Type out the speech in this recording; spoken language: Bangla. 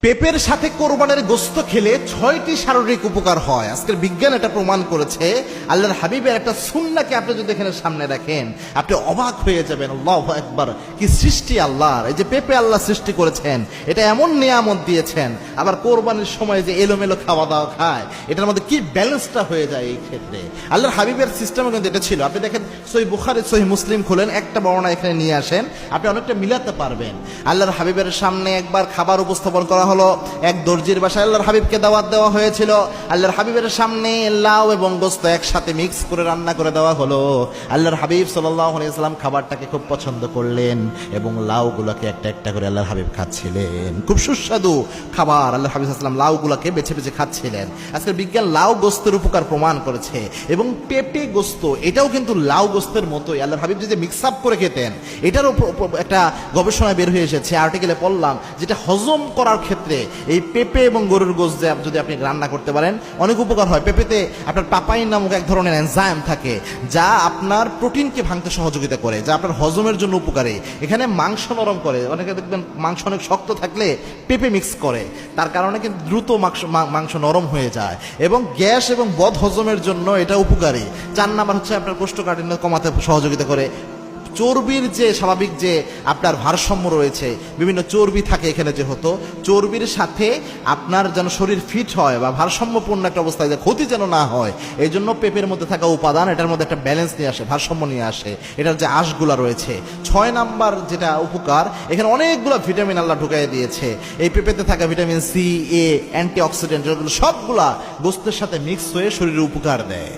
পেঁপের সাথে কোরবানের গোস্ত খেলে 6টি শারীরিক উপকার হয়। আজকের বিজ্ঞান এটা প্রমাণ করেছে। আল্লাহর হাবিবের একটা সুন্নাহকে আপনি যদি এখানে সামনে রাখেন, আপনি অবাক হয়ে যাবেন। আল্লাহু আকবার, কি সৃষ্টি আল্লাহর! এই যে পেঁপে আল্লাহ সৃষ্টি করেছেন, এটা এমন নিয়ামত দিয়েছেন। আবার কোরবানির সময় যে এলোমেলো খাওয়া দাওয়া খায়, এটার মধ্যে কি ব্যালেন্সটা হয়ে যায় এই ক্ষেত্রে। আল্লাহর হাবিবের সিস্টেমে কিন্তু এটা ছিল। আপনি দেখেন, সহিহ বুখারী সহিহ মুসলিম খুলেন, একটা বর্ণনা এখানে নিয়ে আসেন, আপনি অনেকটা মিলাতে পারবেন। আল্লাহর হাবিবের সামনে একবার খাবার উপস্থাপন করা হলো। এক দর্জির বাসায় আল্লাহর হাবিবকে দাওয়াত দেওয়া হয়েছিল। আল্লাহর হাবিবের সামনে লাউ এবং গোস্ত একসাথে মিক্স করে রান্না করে দেওয়া হলো। আল্লাহর হাবিব সাল্লাল্লাহু আলাইহি ওয়াসাল্লাম খাবারটাকে খুব পছন্দ করলেন এবং লাউগুলোকে একটা একটা করে আল্লাহর হাবিব খাচ্ছিলেন। খুব সুস্বাদু খাবার। আল্লাহর হাবিব সাল্লাল্লাহু আলাইহি ওয়াসাল্লাম লাউগুলোকে বেছে বেছে খাচ্ছিলেন। আজকের বিজ্ঞান লাউ গোস্তের উপকার প্রমাণ করেছে এবং পেঁপে গোস্ত এটাও কিন্তু লাউ গোস্তের মতোই। আল্লাহর হাবিব যে মিক্স আপ করে খেতেন, এটারও একটা গবেষণায় বের হয়ে এসেছে, আর্টিকেলে পড়লাম, যেটা হজম করার ক্ষেত্রে এই পেঁপে এবং গরুর গোস্ত যদি আপনি রান্না করতে পারেন, অনেক উপকার হয়। পেঁপেতে আপনার পাপাইন নামক এক ধরনের এনজাইম থাকে, যা আপনার প্রোটিনকে ভাঙতে সহযোগিতা করে, যা আপনার হজমের জন্য উপকারী। এখানে মাংস নরম করে। অনেকে দেখবেন মাংস অনেক শক্ত থাকলে পেঁপে মিক্স করে, তার কারণে কিন্তু দ্রুত মাংস নরম হয়ে যায় এবং গ্যাস এবং বদ হজমের জন্য এটা উপকারী। 4 নাম্বার হচ্ছে আপনার কোষ্ঠকাঠিন্য কমাতে সহযোগিতা করে। চর্বির যে স্বাভাবিক যে আপনার ভারসাম্য রয়েছে, বিভিন্ন চর্বি থাকে এখানে, যেহেতু চর্বির সাথে আপনার যেন শরীর ফিট হয় বা ভারসাম্যপূর্ণ একটা অবস্থায়, যে ক্ষতি যেন না হয়, এই জন্য পেঁপের মধ্যে থাকা উপাদান এটার মধ্যে একটা ব্যালেন্স নিয়ে আসে, ভারসাম্য নিয়ে আসে, এটার যে আঁশগুলা রয়েছে। 6 নাম্বার যেটা উপকার, এখানে অনেকগুলো ভিটামিন আল্লাহ ঢুকাই দিয়েছে। এই পেঁপেতে থাকা ভিটামিন সি, এ, অ্যান্টি অক্সিডেন্ট, সবগুলা গোস্তের সাথে মিক্স হয়ে শরীরে উপকার দেয়।